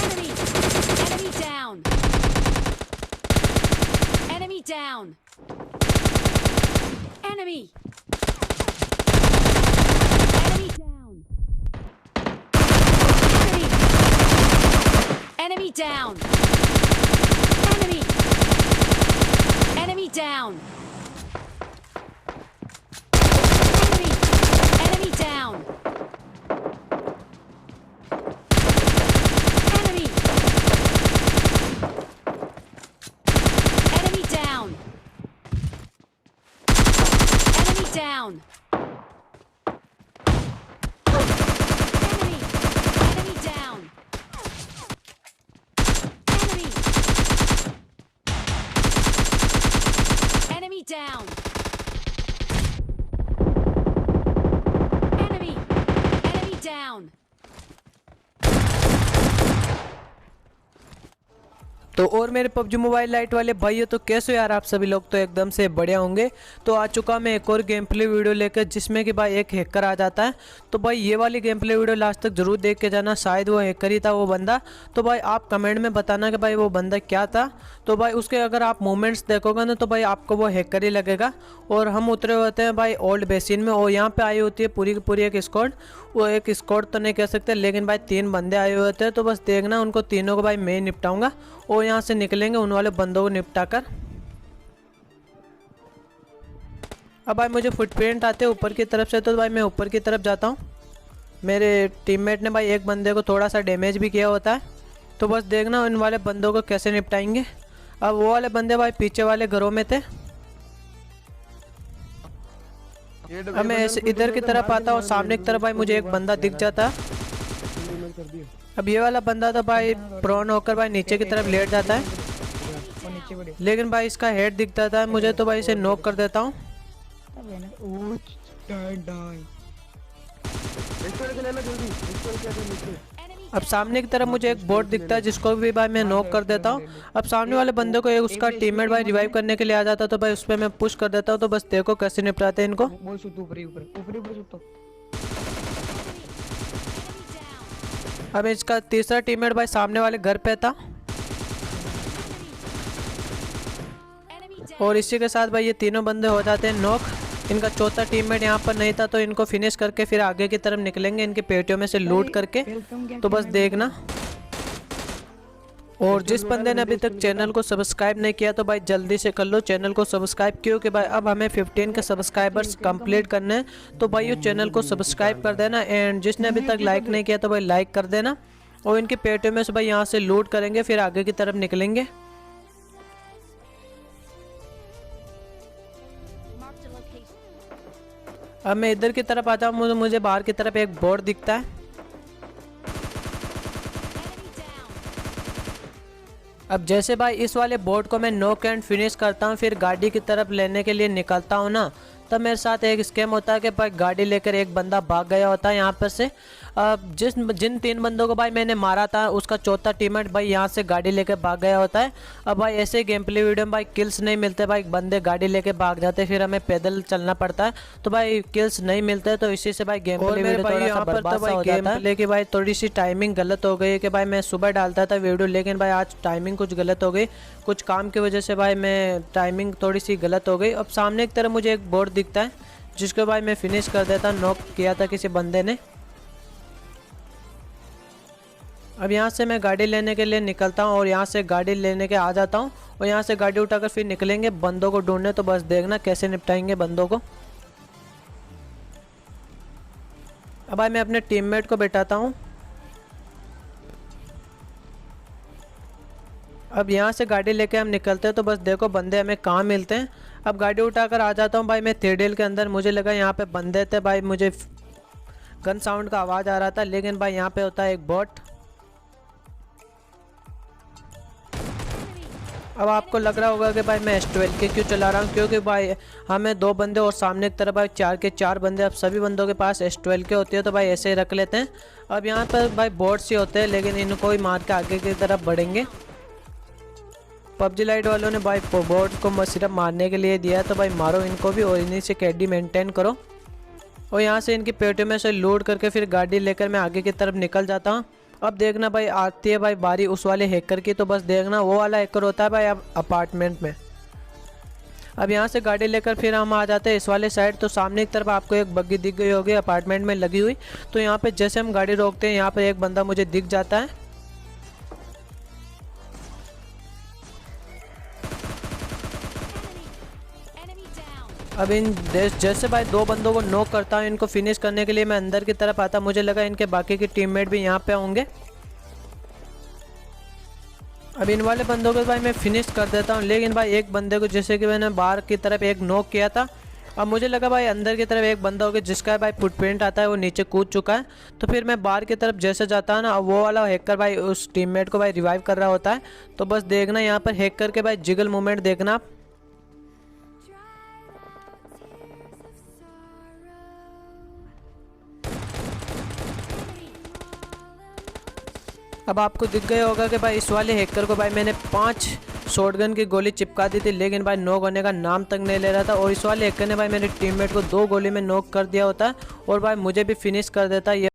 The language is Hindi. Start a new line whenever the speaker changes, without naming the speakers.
Enemy down. Enemy down. Enemy. Enemy down. Enemy down. Enemy. Enemy down. Enemy. Enemy down. Enemy. Enemy down. Enemy down. Enemy. Enemy down. Enemy. Enemy down. Enemy. Enemy down.
तो और मेरे पबजी मोबाइल लाइट वाले भाइयों, तो कैसे हो यार आप सभी लोग? तो एकदम से बढ़िया होंगे। तो आ चुका मैं एक और गेम प्ले वीडियो लेकर, जिसमें कि भाई एक हैकर आ जाता है। तो भाई ये वाली गेम प्ले वीडियो लास्ट तक जरूर देख के जाना, शायद वो हैकर ही था वो बंदा। तो भाई आप कमेंट में बताना कि भाई वो बंदा क्या था। तो भाई उसके अगर आप मूवमेंट्स देखोगे ना, तो भाई आपको वो हैकर ही लगेगा। और हम उतरे होते हैं भाई ओल्ड बेसिन में, और यहाँ पे आई होती है पूरी की पूरी एक स्क्वाड। वो एक स्क्वाड तो नहीं कह सकते, लेकिन भाई 3 बंदे आए हुए होते हैं। तो बस देखना, उनको तीनों को भाई मैं ही निपटाऊंगा और यहाँ से निकलेंगे उन वाले बंदों को निपटा कर। अब भाई मुझे फुटप्रिंट आते हैं ऊपर की तरफ से, तो भाई मैं ऊपर की तरफ जाता हूँ। मेरे टीममेट ने भाई एक बंदे को थोड़ा सा डैमेज भी किया होता है। तो बस देखना उन वाले बंदों को कैसे निपटाएंगे। अब वो वाले बंदे भाई पीछे वाले घरों में थे। अब मैं ऐसे इधर की तरफ आता हूँ, सामने की तरफ भाई मुझे एक बंदा दिख जाता है। अब ये वाला बंदा तो भाई प्रोन होकर भाई नीचे की तरफ लेट जाता है, लेकिन भाई इसका हेड दिख जाता है मुझे। तो भाई इसे नॉक कर देता हूँ। अब सामने की तरफ मुझे एक बोट दिखता है, जिसको भी भाई मैं नॉक कर देता हूँ। अब सामने वाले बंदे को उसका टीममेट भाई रिवाइव करने के लिए आ जाता है, तो भाई उस पर मैं पुश कर देता हूँ। तो बस देखो कैसे निपटाते हैं इनको। अब इसका तीसरा टीममेट भाई सामने वाले घर पे था, और इसी के साथ भाई ये तीनों बंदे हो जाते हैं नॉक। इनका चौथा टीममेट यहाँ पर नहीं था, तो इनको फिनिश करके फिर आगे की तरफ निकलेंगे, इनके पेटियों में से लूट करके। तो बस देखना। और जिस बंदे ने अभी तक चैनल को सब्सक्राइब नहीं किया, तो भाई जल्दी से कर लो चैनल को सब्सक्राइब, क्योंकि भाई अब हमें 15 के सब्सक्राइबर्स कंप्लीट करने हैं। तो भाई उस चैनल को सब्सक्राइब कर देना। एंड जिसने अभी तक लाइक नहीं किया, तो भाई लाइक कर देना। और इनके पेटियों में से भाई यहाँ से लूट करेंगे, फिर आगे की तरफ निकलेंगे। अब मैं इधर की तरफ आता हूँ, मुझे बाहर की तरफ एक बोर्ड दिखता है। अब जैसे भाई इस वाले बोर्ड को मैं नॉक एंड फिनिश करता हूँ, फिर गाड़ी की तरफ लेने के लिए निकलता हूँ ना, तब मेरे साथ एक स्कैम होता है कि भाई गाड़ी लेकर एक बंदा भाग गया होता है यहाँ पर से। अब जिन 3 बंदों को भाई मैंने मारा था, उसका चौथा टीममेट भाई यहाँ से गाड़ी लेकर भाग गया होता है। अब भाई ऐसे गेम प्ले वीडियो में भाई किल्स नहीं मिलते, भाई बंदे गाड़ी लेके भाग जाते, फिर हमें पैदल चलना पड़ता है। तो भाई किल्स नहीं मिलते, तो इसी से भाई गेम प्ले वीडियो थोड़ा सा बर्बाद सा हो जाता है। लेकिन भाई थोड़ी सी टाइमिंग गलत हो गई कि भाई मैं सुबह डालता था वीडियो, लेकिन भाई आज टाइमिंग कुछ गलत हो गई, कुछ काम की वजह से भाई मैं टाइमिंग थोड़ी सी गलत हो गई। अब सामने की तरफ मुझे एक बोर्ड दिखता है, जिसको भाई मैं फिनिश कर देता। नॉक किया था किसी बंदे ने। अब यहाँ से मैं गाड़ी लेने के लिए निकलता हूँ, और यहाँ से गाड़ी लेने के आ जाता हूँ, और यहाँ से गाड़ी उठाकर फिर निकलेंगे बंदों को ढूंढने। तो बस देखना कैसे निपटाएंगे बंदों को। अब भाई मैं अपने टीममेट को बैठाता हूँ। अब यहाँ से गाड़ी लेके हम निकलते हैं, तो बस देखो बंदे हमें कहाँ मिलते हैं। अब गाड़ी उठाकर आ जाता हूँ भाई मैं थ्रेडेल के अंदर। मुझे लगा यहाँ पे बंदे थे भाई, मुझे गन साउंड का आवाज़ आ रहा था, लेकिन भाई यहाँ पे होता है एक बॉट। अब आपको लग रहा होगा कि भाई मैं S12 के क्यों चला रहा हूँ, क्योंकि भाई हमें 2 बंदे और सामने की तरफ भाई 4 के 4 बंदे। अब सभी बंदों के पास S12 के होती है, तो भाई ऐसे ही रख लेते हैं। अब यहाँ पर भाई बॉट्स ही होते हैं, लेकिन इनको ही मार के आगे की तरफ बढ़ेंगे। पबजी लाइट वालों ने भाई बोर्ड को सिर्फ मारने के लिए दिया है, तो भाई मारो इनको भी, और इन्हीं से कैडी मेंटेन करो। और यहाँ से इनकी पेटियों में से लोड करके फिर गाड़ी लेकर मैं आगे की तरफ निकल जाता हूँ। अब देखना भाई आती है भाई बारी उस वाले हैकर की, तो बस देखना वो वाला हैकर होता है भाई अब अपार्टमेंट में। अब यहाँ से गाड़ी लेकर फिर हम आ जाते हैं इस वाले साइड। तो सामने की तरफ आपको एक बग्गी दिख गई होगी अपार्टमेंट में लगी हुई। तो यहाँ पे जैसे हम गाड़ी रोकते हैं यहाँ पे एक बंदा मुझे दिख जाता है।
Enemy down.
अब इन जैसे भाई दो बंदों को नॉक करता हूँ, इनको फिनिश करने के लिए मैं अंदर की तरफ आता, मुझे लगा इनके बाकी के टीममेट भी यहाँ पे होंगे। अब इन वाले बंदों को भाई मैं फिनिश कर देता हूँ, लेकिन भाई एक बंदे को जैसे कि मैंने बाहर की तरफ एक नॉक किया था, अब मुझे लगा भाई अंदर की तरफ एक बंदा होगा जिसका भाई फुटप्रिंट आता है वो नीचे कूद चुका है। तो फिर मैं बाहर की तरफ जैसे जाता है ना, अब वो वाला हैकर भाई उस टीममेट को भाई रिवाइव कर रहा होता है। तो बस देखना यहाँ पर हैकर के भाई जिगल मूवमेंट देखना आप। अब आपको दिख गया होगा कि भाई इस वाले हैकर को भाई मैंने 5 शॉटगन की गोली चिपका दी थी, लेकिन भाई नॉक होने का नाम तक नहीं ले रहा था। और इस वाले हैकर ने भाई मेरे टीममेट को 2 गोली में नॉक कर दिया होता और भाई मुझे भी फिनिश कर देता। ये